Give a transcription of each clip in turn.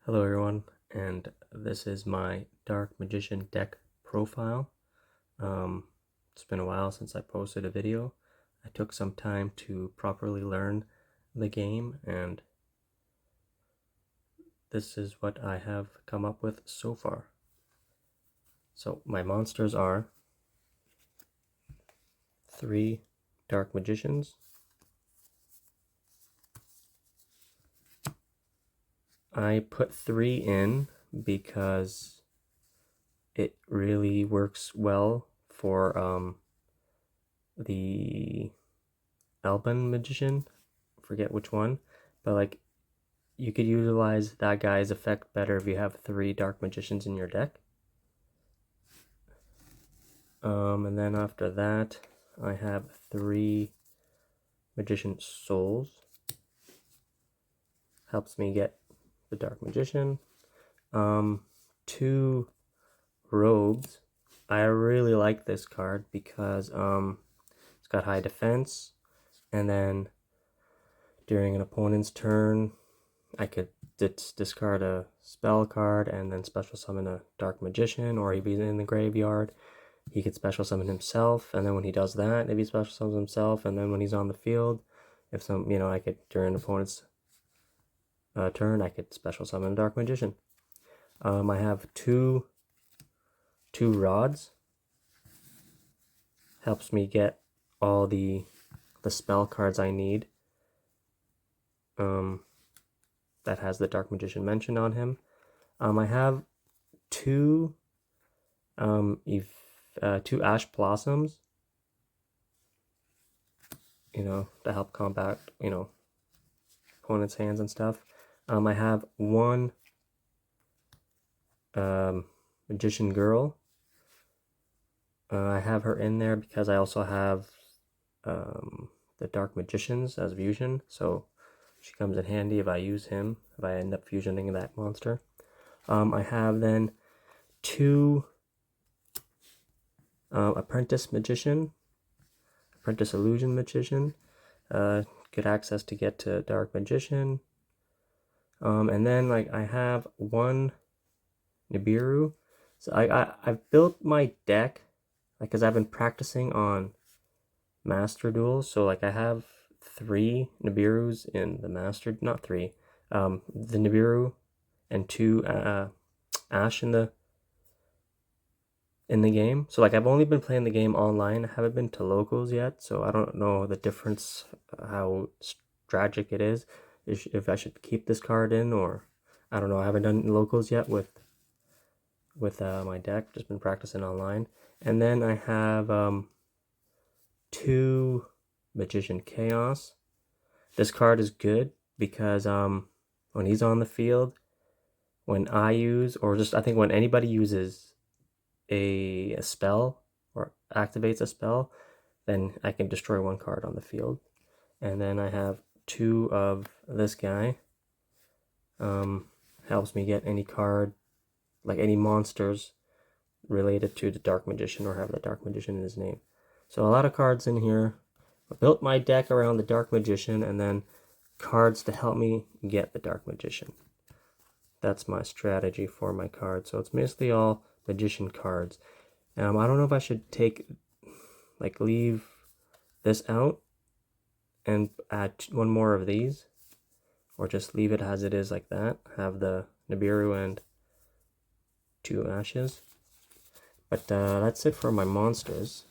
Hello everyone, and this is my Dark Magician deck profile. It's been a while since I posted a video. I took some time to properly learn the game, and this is what I have come up with so far. So my monsters are 3 Dark Magicians. I put 3 in because it really works well for the Alban Magician. Forget which one, but like you could utilize that guy's effect better if you have 3 Dark Magicians in your deck. And then after that, I have 3 Magician Souls. Helps me get the Dark Magician. 2 Robes. I really like this card because it's got high defense, and then during an opponent's turn, I could discard a spell card and then special summon a Dark Magician, or if he's in the graveyard, he could special summon himself, and then when he does that, if he special summons himself, and then when he's on the field, if some, I could, during an opponent's turn, I could special summon a Dark Magician. I have two rods. Helps me get all the spell cards I need. That has the Dark Magician mentioned on him. I have 2 Ash Blossoms, to help combat, opponent's hands and stuff. I have 1 Magician Girl. I have her in there because I also have the Dark Magicians as fusion, so she comes in handy if I use him, if I end up fusioning that monster. I have then 2 Apprentice Illusion Magician. Good access to get to Dark Magician. And then I have 1 Nibiru. So I've built my deck because I've been practicing on Master Duels. So I have 3 Nibirus in the Master, not 3. The Nibiru and 2 Ash in the game. So I've only been playing the game online. I haven't been to locals yet, so I don't know the difference, how tragic it is, if I should keep this card in, or I don't know. I haven't done locals yet with my deck. Just been practicing online. And then I have 2 Magician Chaos. This card is good because when he's on the field, when I use, or just I think when anybody uses a spell or activates a spell, then I can destroy 1 card on the field. And then I have 2 of this guy. Helps me get any card, like any monsters related to the Dark Magician or have the Dark Magician in his name. So a lot of cards in here. I built my deck around the Dark Magician, and then cards to help me get the Dark Magician. That's my strategy for my cards. So it's mostly all Magician cards. I don't know if I should leave this out and add 1 more of these, or just leave it as it is like that. Have the Nibiru and 2 Ashes. But that's it for my monsters.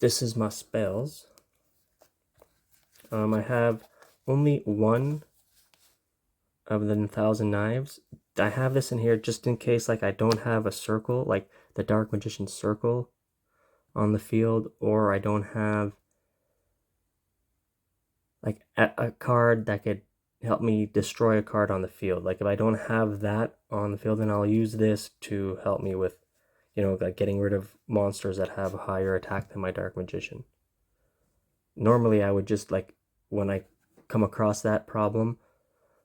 This is my spells. I have only 1 of the 1,000 Knives. I have this in here just in case I don't have a circle, like the Dark Magician circle on the field, or I don't have a card that could help me destroy a card on the field. If I don't have that on the field, then I'll use this to help me with, getting rid of monsters that have a higher attack than my Dark Magician. Normally, I would just, when I come across that problem,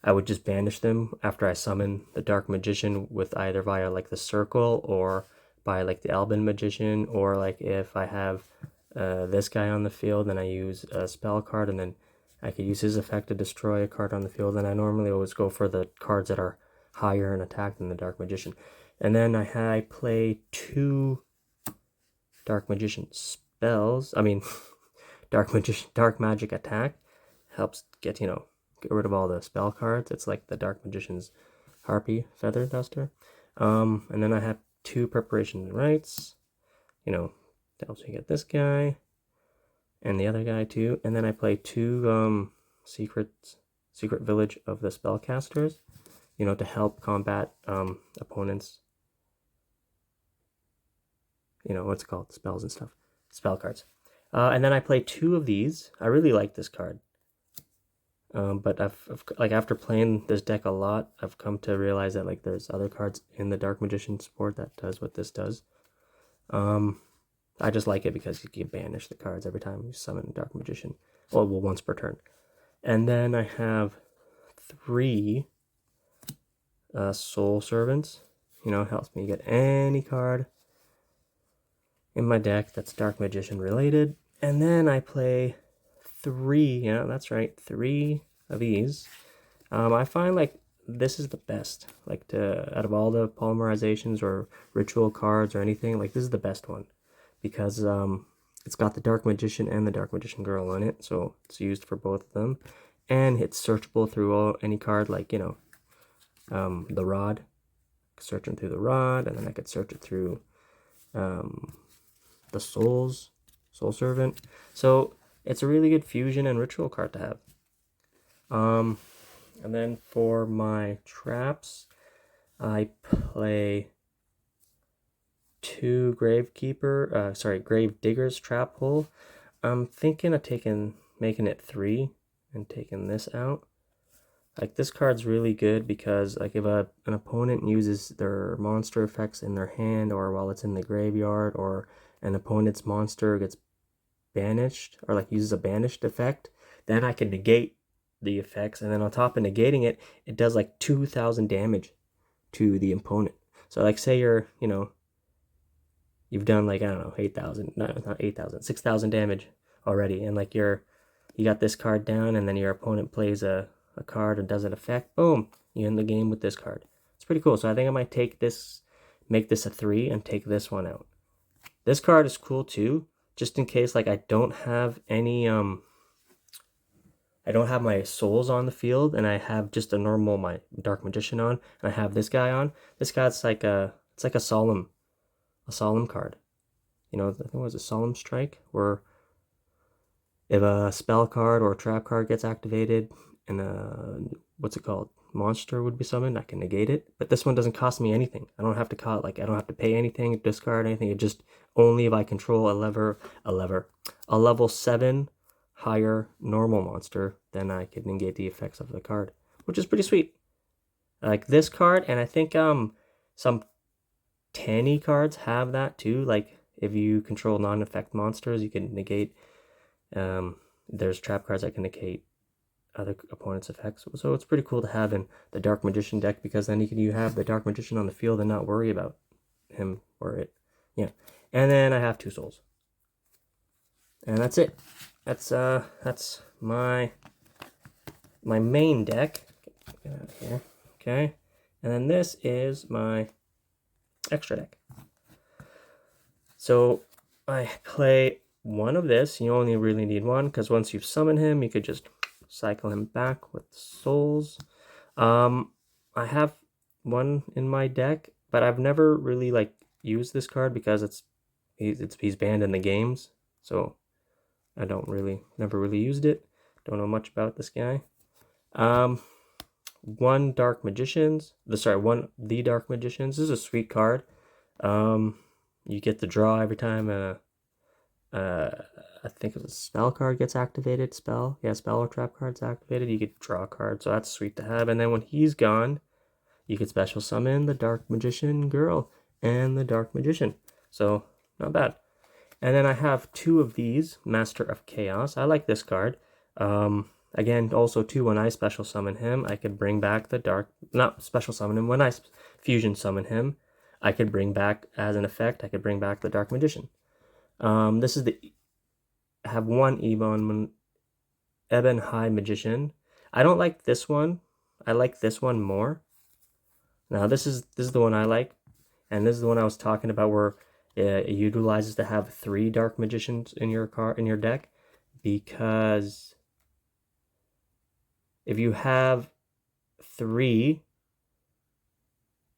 I would just banish them after I summon the Dark Magician with either via the circle or by the Alban Magician, or if I have this guy on the field and I use a spell card and then I could use his effect to destroy a card on the field, and I normally always go for the cards that are higher in attack than the Dark Magician. And then I play 2 Dark Magician spells. I mean, Dark Magic attack helps get, get rid of all the spell cards. It's like the Dark Magician's Harpy Feather Duster. And then I have 2 Preparations and Rites. That helps me get this guy and the other guy too. And then I play 2 Secret Village of the Spellcasters, to help combat opponents. What's it called? Spells and stuff. Spell cards. And then I play 2 of these. I really like this card. But after playing this deck a lot, I've come to realize that there's other cards in the Dark Magician support that does what this does. I just like it because you can banish the cards every time you summon a Dark Magician. Well, once per turn. And then I have 3 Soul Servants. Helps me get any card in my deck that's Dark Magician related. And then I play 3, yeah, that's right, 3 of these. I find this is the best, out of all the polymerizations or ritual cards or anything, this is the best one, because it's got the Dark Magician and the Dark Magician Girl on it, so it's used for both of them, and it's searchable through any card, the Rod, searching through the Rod, and then I could search it through the Soul Servant, so it's a really good fusion and ritual card to have. And then for my traps, I play 2 Grave Digger's Trap Hole. I'm thinking of making it 3 and taking this out. This card's really good because if an opponent uses their monster effects in their hand, or while it's in the graveyard, or an opponent's monster gets banished or uses a banished effect, then I can negate the effects, and then on top of negating it, it does 2,000 damage to the opponent. So say you're you've done I don't know, 8,000, not 8,000, 6,000 damage already, and you got this card down, and then your opponent plays a card and does an effect, boom, you end the game with this card. It's pretty cool. So I think I might make this a 3 and take this one out. This card is cool too, just in case I don't have any I don't have my souls on the field, and I have just my Dark Magician on, and I have this guy on. This guy's it's like a solemn card. I think it was a Solemn Strike, where if a spell card or a trap card gets activated and what's it called, monster would be summoned, I can negate it. But this one doesn't cost me anything. I don't have to I don't have to pay anything, discard anything. It just only if I control a level 7 higher normal monster, then I can negate the effects of the card, which is pretty sweet. I like this card, and I think some Tanny cards have that too. If you control non-effect monsters, you can negate. There's trap cards that can negate other opponents' effects, so it's pretty cool to have in the Dark Magician deck, because then you have the Dark Magician on the field and not worry about him or it. Yeah, and then I have 2 souls, and that's it. That's my main deck. Get out of here. Okay, and then this is my extra deck. So I play 1 of this. You only really need 1, because once you've summoned him, you could just cycle him back with souls. I have 1 in my deck, but I've never really used this card because he's banned in the games, so I never really used it. Don't know much about this guy. 1 Dark Magicians. The Dark Magicians. This is a sweet card. You get to draw every time I think if a spell card gets activated, spell or trap card's activated, you could draw a card, so that's sweet to have. And then when he's gone, you could special summon the Dark Magician Girl and the Dark Magician. So, not bad. And then I have 2 of these, Master of Chaos. I like this card. Again, also too, when I special summon him, I could bring back not special summon him, when I fusion summon him, I could bring back, as an effect, I could bring back the Dark Magician. This is I have 1 Ebon Ebon High Magician. I don't like this one. I like this one more. Now this is the one I like, and this is the one I was talking about where it utilizes to have 3 Dark Magicians in your deck, because if you have 3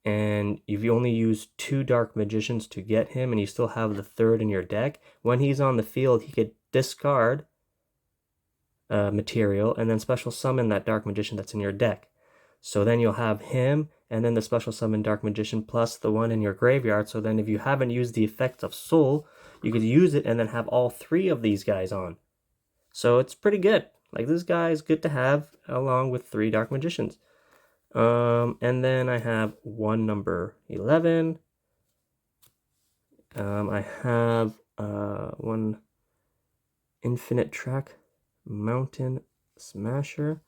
and if you only use 2 Dark Magicians to get him and you still have the 3rd in your deck, when he's on the field he could discard material and then special summon that Dark Magician that's in your deck. So then you'll have him and then the special summon Dark Magician plus the one in your graveyard. So then if you haven't used the effect of Soul, you could use it and then have all 3 of these guys on. So it's pretty good. Like, this guy is good to have along with 3 Dark Magicians. And then I have one number 11. I have one Infinite Track Mountain Smasher.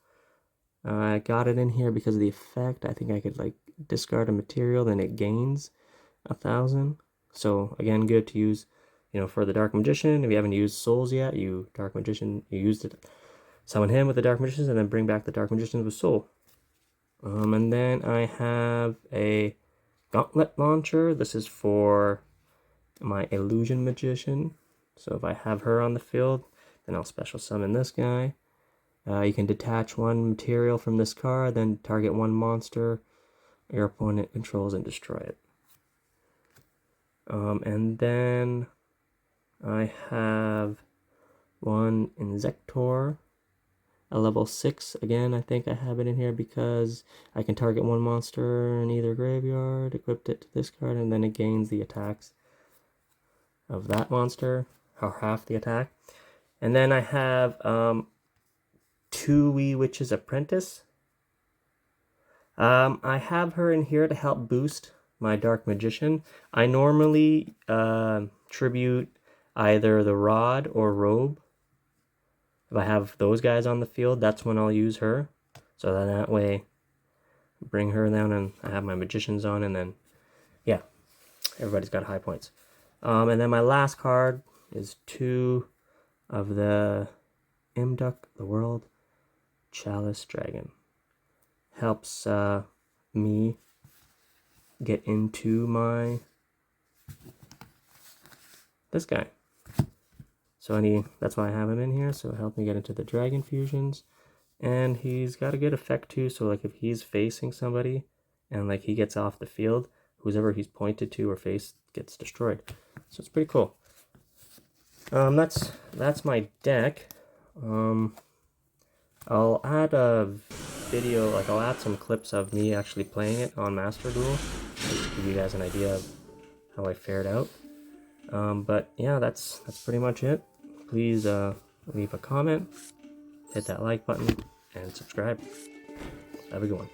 I got it in here because of the effect. I think I could like discard a material, then it gains 1,000. So again, good to use, you know, for the Dark Magician. If you haven't used Souls yet, you used it, summon him with the Dark Magicians, and then bring back the Dark Magicians with Soul. And then I have a Gauntlet Launcher. This is for my Illusion Magician. So if I have her on the field, then I'll special summon this guy. You can detach 1 material from this card, then target 1 monster your opponent controls and destroy it. And then I have one Insector, a level 6. Again, I think I have it in here because I can target 1 monster in either graveyard, equip it to this card, and then it gains the attacks of that monster, or half the attack. And then I have 2 Wee Witch's Apprentice. I have her in here to help boost my Dark Magician. I normally tribute either the Rod or Robe. If I have those guys on the field, that's when I'll use her. So then that way, bring her down and I have my Magicians on, and then, yeah, everybody's got high points. And then my last card is 2 of the Imduk, the World Chalice Dragon. Helps me get into this guy. So that's why I have him in here, so it helped me get into the Dragon Fusions. And he's got a good effect too, so like if he's facing somebody and like he gets off the field, whoever he's pointed to or faced gets destroyed. So it's pretty cool. That's my deck. I'll add a video, like I'll add some clips of me actually playing it on Master Duel, just to give you guys an idea of how I fared out. But yeah, that's pretty much it. Please leave a comment, hit that like button, and subscribe. Have a good one.